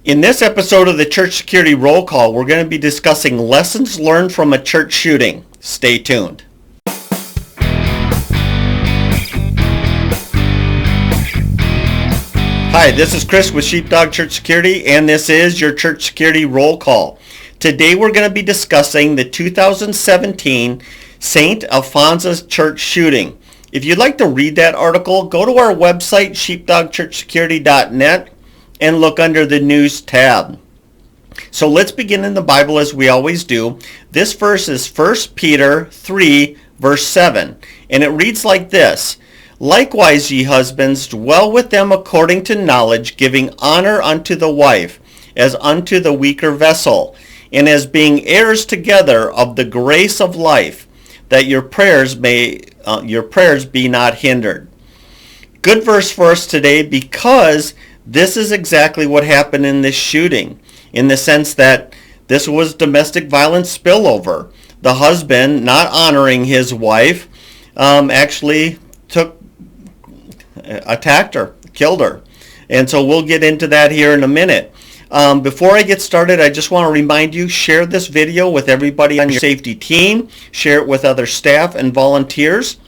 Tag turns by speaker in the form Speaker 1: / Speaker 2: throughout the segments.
Speaker 1: In this episode of the Church Security Roll Call, we're going to be discussing lessons learned from a church shooting. Stay tuned. Hi, this is Chris with Sheepdog Church Security, and this is your Church Security Roll Call. Today we're going to be discussing the 2017 St. Alphonsus Church Shooting. If you'd like to read that article, go to our website, sheepdogchurchsecurity.net, and look under the News tab. So let's begin in the Bible as we always do. This verse is 1 Peter 3, verse 7, and it reads like this: Likewise, ye husbands, dwell with them according to knowledge, giving honor unto the wife, as unto the weaker vessel, and as being heirs together of the grace of life, that your prayers be not hindered. Good verse for us today, because this is exactly what happened in this shooting, in the sense that this was domestic violence spillover. The husband, not honoring his wife, actually attacked her, killed her. And so we'll get into that here in a minute. Before I get started, I just want to remind you, share this video with everybody on your safety team, share it with other staff and volunteers,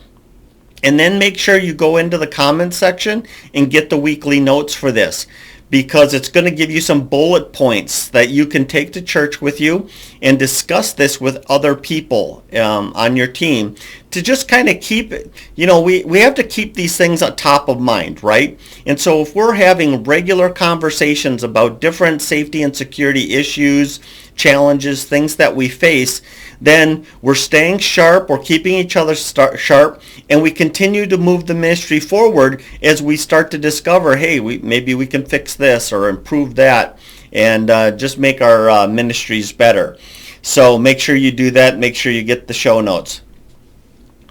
Speaker 1: and then make sure you go into the comments section and get the weekly notes for this, because it's going to give you some bullet points that you can take to church with you and discuss this with other people on your team, to just kind of keep it, we have to keep these things on top of mind, right? And so if we're having regular conversations about different safety and security issues, challenges, things that we face, then we're staying sharp, we're keeping each other sharp, and we continue to move the ministry forward as we start to discover, hey, maybe we can fix this or improve that, and just make our ministries better. So make sure you do that. Make sure you get the show notes.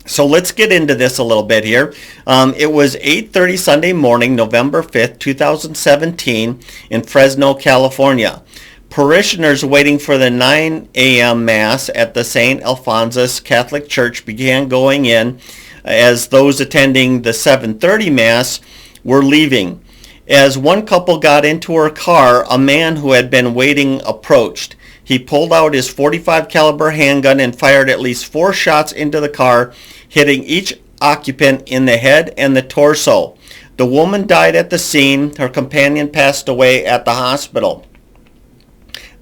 Speaker 1: So let's get into this a little bit here. It was 8:30 Sunday morning, November 5th, 2017, in Fresno, California. Parishioners waiting for the 9 a.m. Mass at the St. Alphonsus Catholic Church began going in as those attending the 7:30 Mass were leaving. As one couple got into her car, a man who had been waiting approached. He pulled out his .45 caliber handgun and fired at least 4 shots into the car, hitting each occupant in the head and the torso. The woman died at the scene. Her companion passed away at the hospital.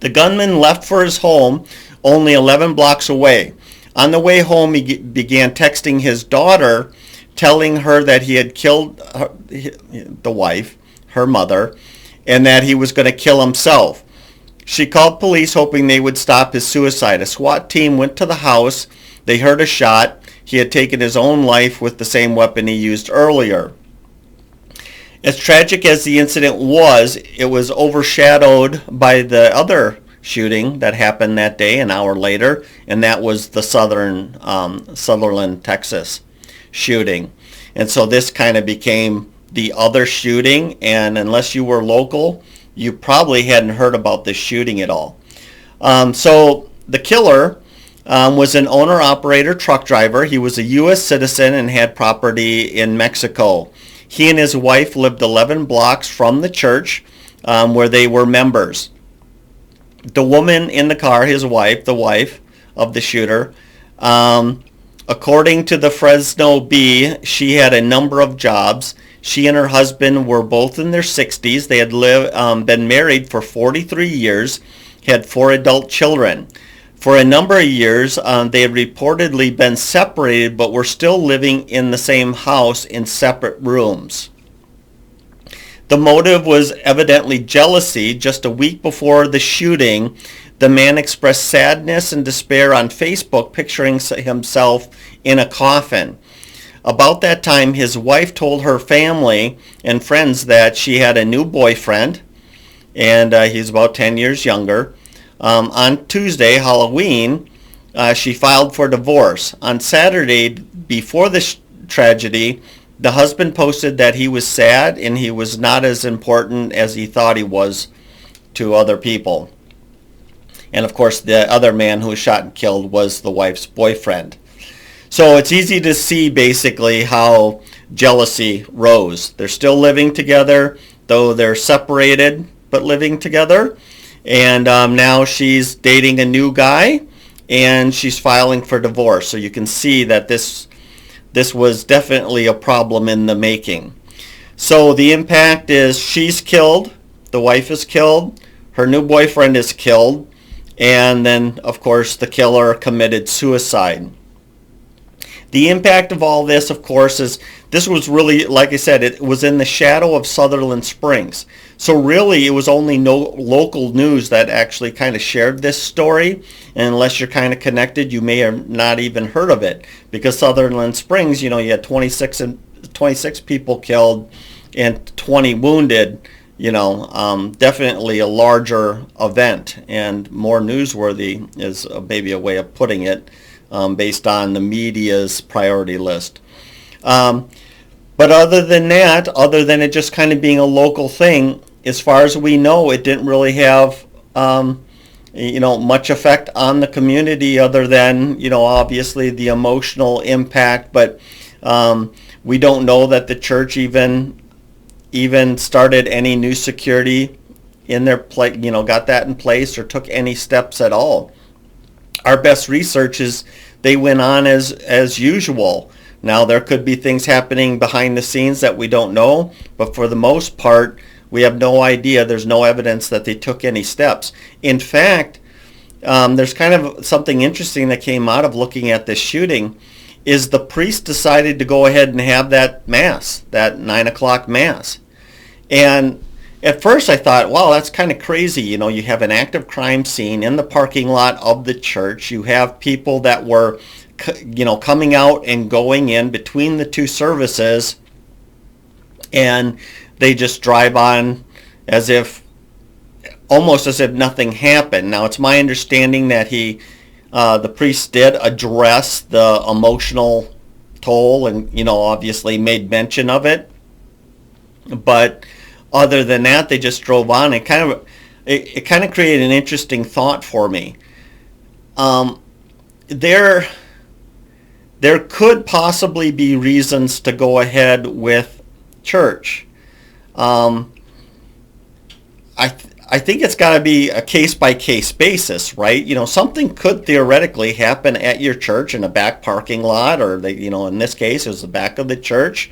Speaker 1: The gunman left for his home only 11 blocks away. On the way home, he began texting his daughter, telling her that he had killed the wife, her mother, and that he was going to kill himself. She called police, hoping they would stop his suicide. A SWAT team went to the house. They heard a shot. He had taken his own life with the same weapon he used earlier. As tragic as the incident was, it was overshadowed by the other shooting that happened that day an hour later, and that was the Sutherland, Texas shooting. And so this kind of became the other shooting, and unless you were local, you probably hadn't heard about this shooting at all. So the killer was an owner-operator truck driver. He was a U.S. citizen and had property in Mexico. He and his wife lived 11 blocks from the church where they were members. The woman in the car, his wife, the wife of the shooter, according to the Fresno Bee, she had a number of jobs. She and her husband were both in their 60s. They had been married for 43 years, had 4 adult children. For a number of years, they had reportedly been separated, but were still living in the same house in separate rooms. The motive was evidently jealousy. Just a week before the shooting, the man expressed sadness and despair on Facebook, picturing himself in a coffin. About that time, his wife told her family and friends that she had a new boyfriend, and he's about 10 years younger. On Tuesday, Halloween, she filed for divorce. On Saturday, before the tragedy, the husband posted that he was sad and he was not as important as he thought he was to other people. And of course, the other man who was shot and killed was the wife's boyfriend. So it's easy to see basically how jealousy rose. They're still living together, though they're separated. but living together. And now she's dating a new guy, and she's filing for divorce. So you can see that this was definitely a problem in the making. So the impact is she's killed, the wife is killed, her new boyfriend is killed, and then, of course, the killer committed suicide. The impact of all this, of course, is this was really, like I said, it was in the shadow of Sutherland Springs. So really, it was only no local news that actually kind of shared this story. And unless you're kind of connected, you may have not even heard of it. Because Sutherland Springs, you had 26 people killed and 20 wounded. Definitely a larger event and more newsworthy is maybe a way of putting it, based on the media's priority list. But other than that, other than it just kind of being a local thing, as far as we know, it didn't really have much effect on the community other than, obviously the emotional impact. But we don't know that the church even started any new security in their place, got that in place or took any steps at all. Our best research is they went on as usual. Now there could be things happening behind the scenes that we don't know, but for the most part, we have no idea. There's no evidence that they took any steps. In fact, there's kind of something interesting that came out of looking at this shooting, is the priest decided to go ahead and have that mass, that 9 o'clock mass. And at first I thought, wow, that's kind of crazy. You have an active crime scene in the parking lot of the church. You have people that were, coming out and going in between the two services, and they just drive on almost as if nothing happened. Now, it's my understanding that the priest did address the emotional toll and, obviously made mention of it. But other than that, they just drove on. It kind of created an interesting thought for me. There could possibly be reasons to go ahead with church. I think it's got to be a case-by-case basis, right? Something could theoretically happen at your church in a back parking lot, or in this case, it was the back of the church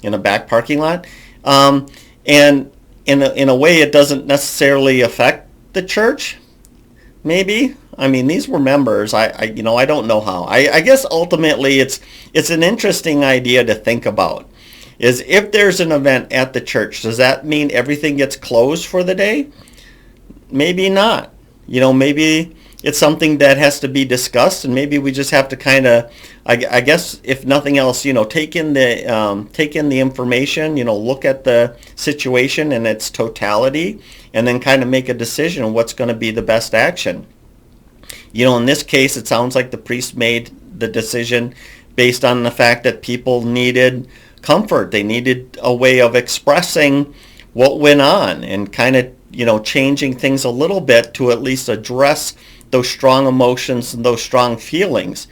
Speaker 1: in a back parking lot. And in a way, it doesn't necessarily affect the church. Maybe. I mean, these were members. I don't know how. I guess ultimately, it's an interesting idea to think about. Is if there's an event at the church, does that mean everything gets closed for the day? Maybe not. Maybe it's something that has to be discussed, and maybe we just have to kind of, I guess, if nothing else, take in the information, look at the situation in its totality, and then kind of make a decision on what's going to be the best action. In this case, it sounds like the priest made the decision based on the fact that people needed comfort. They needed a way of expressing what went on and kind of, changing things a little bit to at least address those strong emotions and those strong feelings.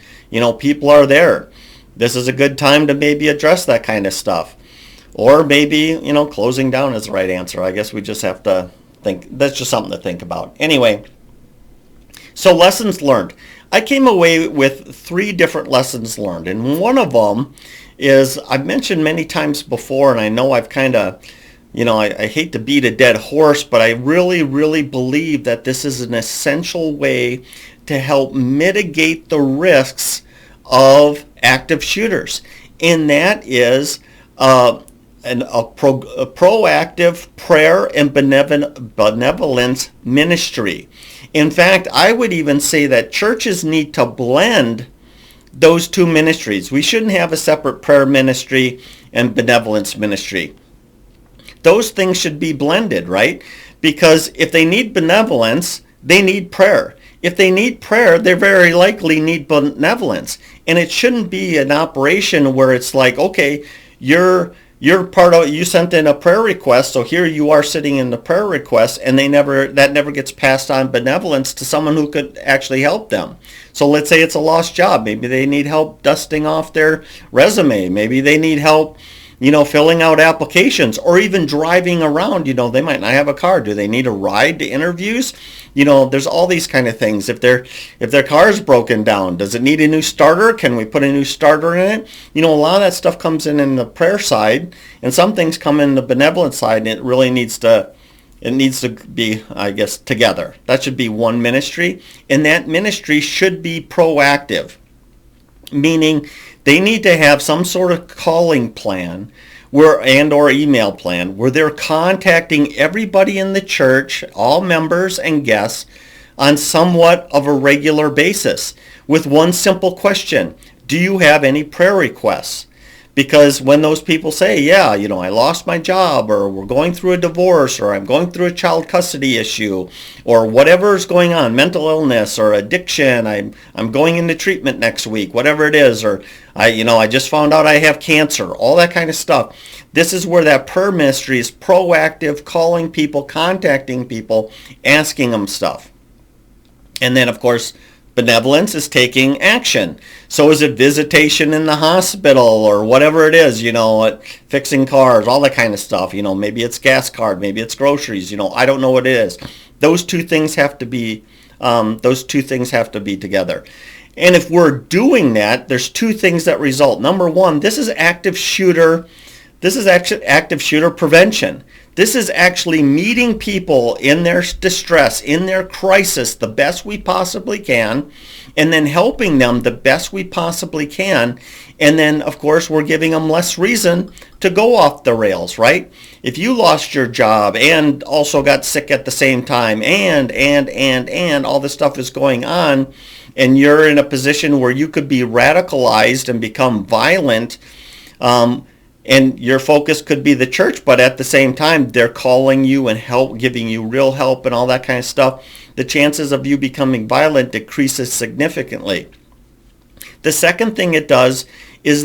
Speaker 1: People are there. This is a good time to maybe address that kind of stuff. Or maybe, closing down is the right answer. I guess we just have to think. That's just something to think about. Anyway, so lessons learned. I came away with 3 different lessons learned. And one of them is, I've mentioned many times before, and I know I've kind of, I hate to beat a dead horse, but I really, really believe that this is an essential way to help mitigate the risks of active shooters. And that is a proactive prayer and benevolence ministry. In fact, I would even say that churches need to blend those two ministries. We shouldn't have a separate prayer ministry and benevolence ministry. Those things should be blended, right? Because if they need benevolence, they need prayer. If they need prayer, they very likely need benevolence. And it shouldn't be an operation where it's like, okay, you're part of, you sent in a prayer request, so here you are sitting in the prayer request, and that never gets passed on benevolence to someone who could actually help them. So let's say it's a lost job. Maybe they need help dusting off their resume. Maybe they need help, filling out applications, or even driving around. They might not have a car. Do they need a ride to interviews? There's all these kind of things. If their car is broken down, does it need a new starter? Can we put a new starter in it? A lot of that stuff comes in the prayer side, and some things come in the benevolent side, and it really needs to be, I guess, together. That should be one ministry, and that ministry should be proactive, meaning they need to have some sort of calling plan or email plan where they're contacting everybody in the church, all members and guests, on somewhat of a regular basis with one simple question: do you have any prayer requests? Because when those people say, yeah, I lost my job, or we're going through a divorce, or I'm going through a child custody issue, or whatever is going on, mental illness or addiction, I'm going into treatment next week, whatever it is, or I just found out I have cancer, all that kind of stuff. This is where that prayer ministry is proactive, calling people, contacting people, asking them stuff. And then, of course, benevolence is taking action. So is it visitation in the hospital, or whatever it is, fixing cars, all that kind of stuff. Maybe it's gas card, maybe it's groceries. I don't know what it is. Those two things have to be together. And if we're doing that, there's two things that result. Number one, this is active shooter prevention. This is actually meeting people in their distress, in their crisis, the best we possibly can, and then helping them the best we possibly can. And then, of course, we're giving them less reason to go off the rails, right? If you lost your job and also got sick at the same time, and all this stuff is going on, and you're in a position where you could be radicalized and become violent, and your focus could be the church, but at the same time, they're calling you and giving you real help and all that kind of stuff, the chances of you becoming violent decreases significantly. The second thing it does is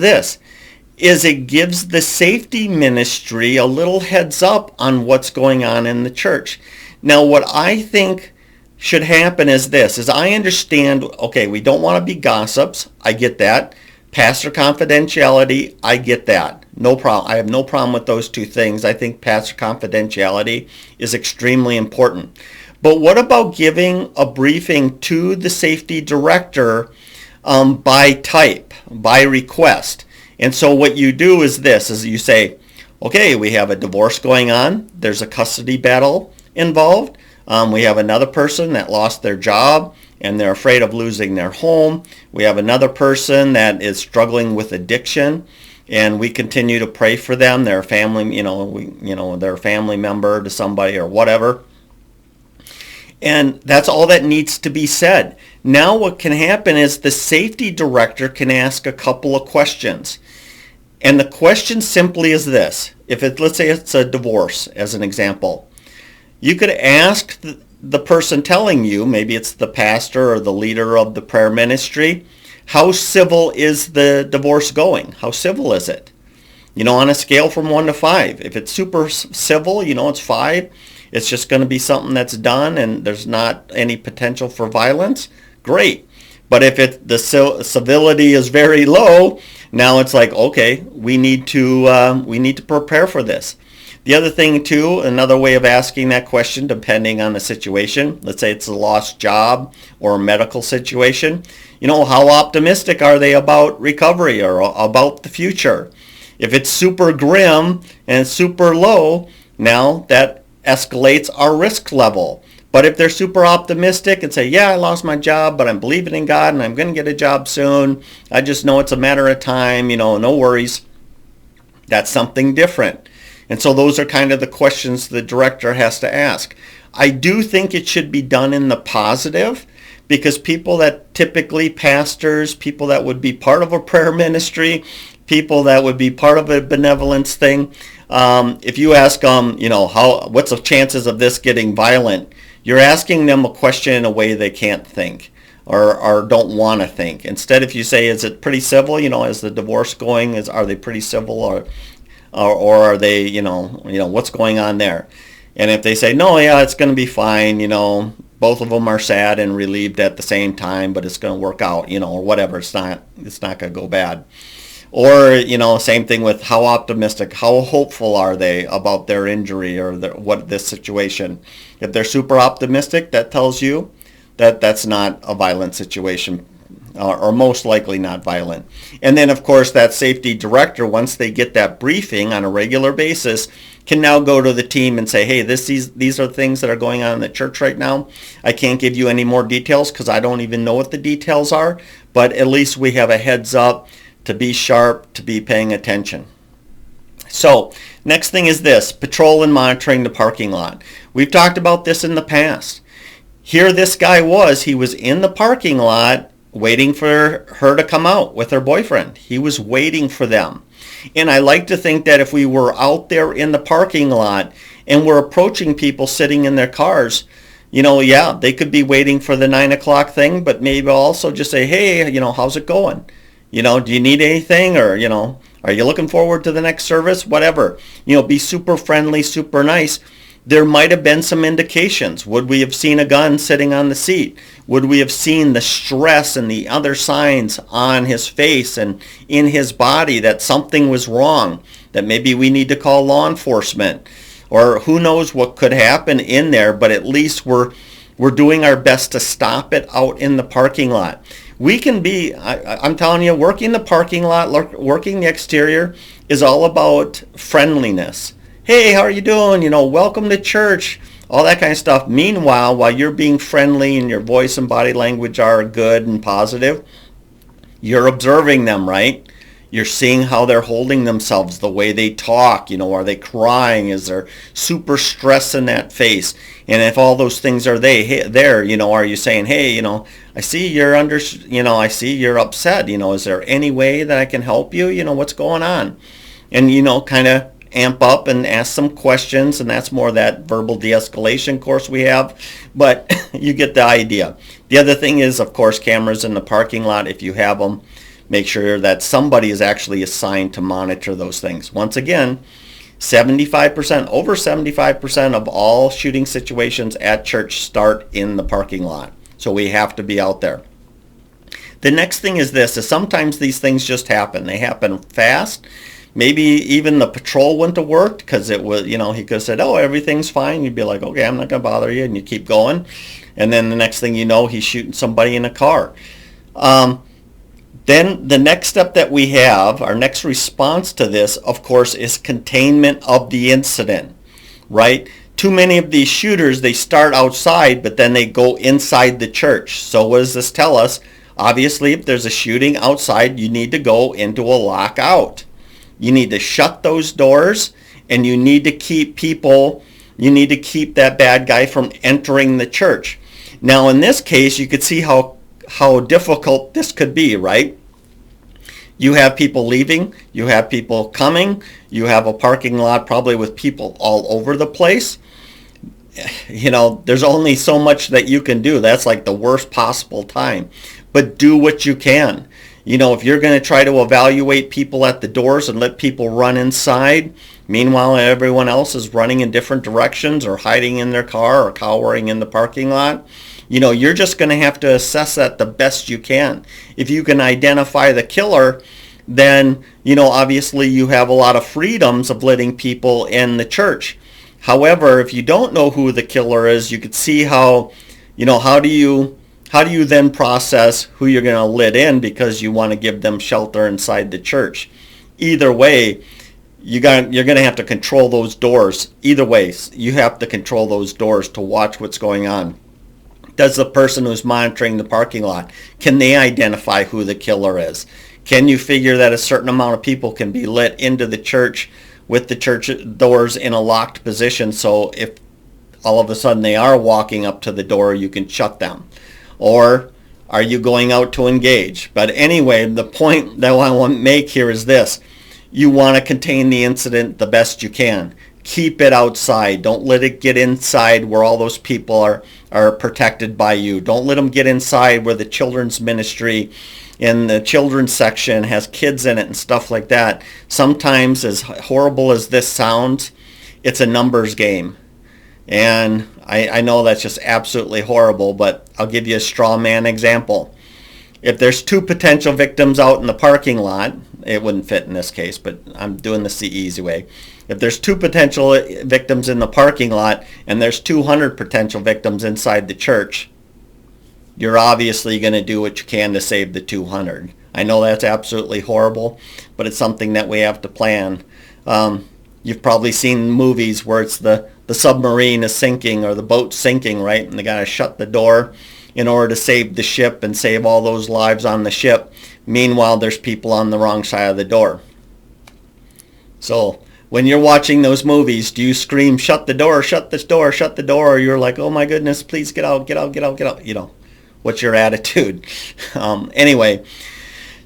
Speaker 1: it gives the safety ministry a little heads up on what's going on in the church. Now, what I think should happen is I understand, okay, we don't want to be gossips. I get that. Pastor confidentiality, I get that. No problem. I have no problem with those two things. I think pastor confidentiality is extremely important. But what about giving a briefing to the safety director by type, by request? And so what you do is you say, okay, we have a divorce going on. There's a custody battle involved. We have another person that lost their job and they're afraid of losing their home. We have another person that is struggling with addiction, and we continue to pray for them. They're a family, they're a family member to somebody or whatever. And that's all that needs to be said. Now what can happen is the safety director can ask a couple of questions. And the question simply is this. Let's say it's a divorce, as an example. You could ask the person telling you, maybe it's the pastor or the leader of the prayer ministry, how civil is the divorce going? How civil is it? On a scale from 1 to 5. If it's super civil, it's 5. It's just going to be something that's done and there's not any potential for violence. Great. But if the civility is very low, now it's like, okay, we need to prepare for this. The other thing too, another way of asking that question, depending on the situation, let's say it's a lost job or a medical situation, how optimistic are they about recovery or about the future? If it's super grim and super low, now that escalates our risk level. But if they're super optimistic and say, yeah, I lost my job, but I'm believing in God and I'm going to get a job soon, I just know it's a matter of time, no worries, that's something different. And so those are kind of the questions the director has to ask. I do think it should be done in the positive, because people that typically, pastors, people that would be part of a prayer ministry, people that would be part of a benevolence thing, if you ask them, what's the chances of this getting violent, you're asking them a question in a way they can't think or don't want to think. Instead, if you say, is it pretty civil, is the divorce going, are they pretty civil, or are they, what's going on there? And if they say, no, yeah, it's going to be fine, both of them are sad and relieved at the same time, but it's going to work out, or whatever, it's not going to go bad. Or, same thing with how optimistic, how hopeful are they about their injury or this situation. If they're super optimistic, that tells you that that's not a violent situation, or most likely not violent. And then, of course, that safety director, once they get that briefing on a regular basis, can now go to the team and say, hey, these are things that are going on in the church right now. I can't give you any more details because I don't even know what the details are, but at least we have a heads up to be sharp, to be paying attention. So, next thing is this, patrol and monitoring the parking lot. We've talked about this in the past. Here this guy he was in the parking lot waiting for her to come out with her boyfriend. He was waiting for them. And I like to think that if we were out there in the parking lot and we're approaching people sitting in their cars, they could be waiting for the 9 o'clock thing, but maybe also just say, hey, how's it going? Do you need anything? Or, are you looking forward to the next service? Whatever. Be super friendly, super nice. There might have been some indications. Would we have seen a gun sitting on the seat? Would we have seen the stress and the other signs on his face and in his body that something was wrong, that maybe we need to call law enforcement? Or who knows what could happen in there, but at least we're doing our best to stop it out in the parking lot. We can be, I'm telling you, working the parking lot, working the exterior is all about friendliness. Hey, how are you doing? Welcome to church, all that kind of stuff. Meanwhile, while you're being friendly and your voice and body language are good and positive, you're observing them, right? You're seeing how they're holding themselves, the way they talk, are they crying? Is there super stress in that face? And if all those things are there, are you saying, hey, I see you're I see you're upset, is there any way that I can help you? What's going on? And, kind of amp up and ask some questions, and that's more that verbal de-escalation course we have, but you get the idea. The other thing is, of course, cameras in the parking lot. If you have them, make sure that somebody is actually assigned to monitor those things. Once again, over 75% of all shooting situations at church start in the parking lot. So we have to be out there. The next thing is sometimes these things just happen. They happen fast. Maybe even the patrol wouldn't have worked because it was, he could have said, oh, everything's fine. You'd be like, okay, I'm not going to bother you. And you keep going. And then the next thing you know, he's shooting somebody in a car. Then the next step that we have, our next response to this, of course, is containment of the incident, right? Too many of these shooters, they start outside, but then they go inside the church. So what does this tell us? Obviously, if there's a shooting outside, you need to go into a lockout. You need to shut those doors, and you need to keep that bad guy from entering the church. Now, in this case, you could see how difficult this could be, right? You have people leaving, you have people coming, you have a parking lot probably with people all over the place. There's only so much that you can do. That's like the worst possible time. But do what you can. If you're going to try to evaluate people at the doors and let people run inside, meanwhile everyone else is running in different directions or hiding in their car or cowering in the parking lot, you're just going to have to assess that the best you can. If you can identify the killer, then, obviously you have a lot of freedoms of letting people in the church. However, if you don't know who the killer is, you could see how do you then process who you're going to let in because you want to give them shelter inside the church. Either way, you're going to have to control those doors. Either way, you have to control those doors to watch what's going on. Does the person who's monitoring the parking lot, can they identify who the killer is? Can you figure that a certain amount of people can be let into the church with the church doors in a locked position, so if all of a sudden they are walking up to the door, you can shut them? Or are you going out to engage? But anyway, the point that I want to make here is this. You want to contain the incident the best you can. Keep it outside. Don't let it get inside where all those people are protected by you. Don't let them get inside where the children's ministry and the children's section has kids in it and stuff like that. Sometimes, as horrible as this sounds, it's a numbers game. And I know that's just absolutely horrible, but I'll give you a straw man example. if there's two potential victims out in the parking lot, it wouldn't fit in this case, but I'm doing this the easy way. If there's two potential victims in the parking lot and there's 200 potential victims inside the church, you're obviously going to do what you can to save the 200. I know that's absolutely horrible, but it's something that we have to plan. You've probably seen movies where it's the submarine is sinking or the boat's sinking, right? And they got to shut the door in order to save the ship and save all those lives on the ship. Meanwhile, there's people on the wrong side of the door. So when you're watching those movies, do you scream, shut the door, shut this door, shut the door, or you're like, oh my goodness, please get out, get out, get out, get out? You know, what's your attitude? Anyway,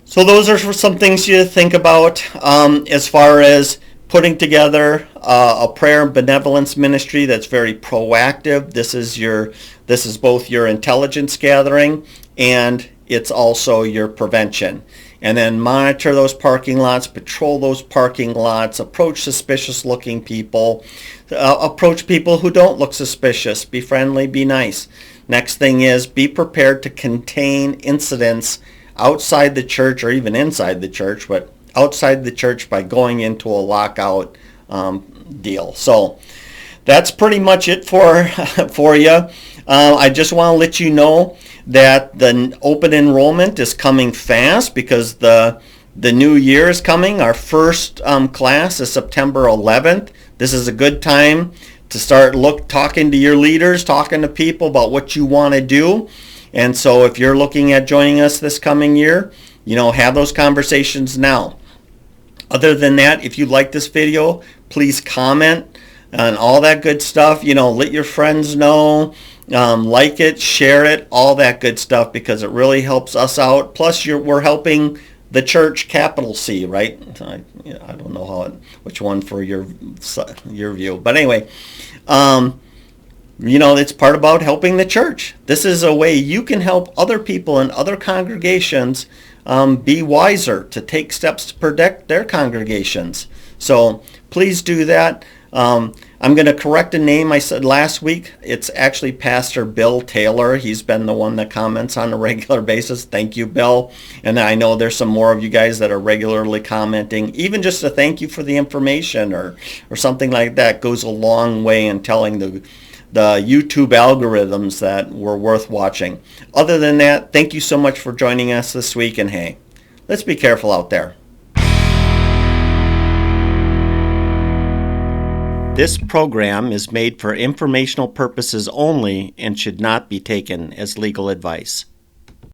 Speaker 1: so those are some things you think about as far as putting together a prayer and benevolence ministry that's very proactive. This is both your intelligence gathering and it's also your prevention. And then monitor those parking lots, patrol those parking lots, approach suspicious looking people, approach people who don't look suspicious, be friendly, be nice. Next thing is be prepared to contain incidents outside the church or even inside the church, but outside the church by going into a lockout deal. So that's pretty much it for you. I just want to let you know that the open enrollment is coming fast because the new year is coming. Our first class is September 11th. This is a good time to start talking to your leaders, talking to people about what you want to do. And so if you're looking at joining us this coming year, have those conversations now. Other than that, if you like this video, please comment and all that good stuff. Let your friends know, like it, share it, all that good stuff, because it really helps us out. Plus, we're helping the church, capital C, right? I don't know which one for your view, but anyway, it's part about helping the church. This is a way you can help other people in other congregations be wiser, to take steps to protect their congregations. So please do that. I'm going to correct a name I said last week. It's actually Pastor Bill Taylor. He's been the one that comments on a regular basis. Thank you, Bill. And I know there's some more of you guys that are regularly commenting. Even just a thank you for the information or something like that goes a long way in telling the YouTube algorithms that were worth watching. Other than that, thank you so much for joining us this week, and hey, let's be careful out there. This program is made for informational purposes only and should not be taken as legal advice.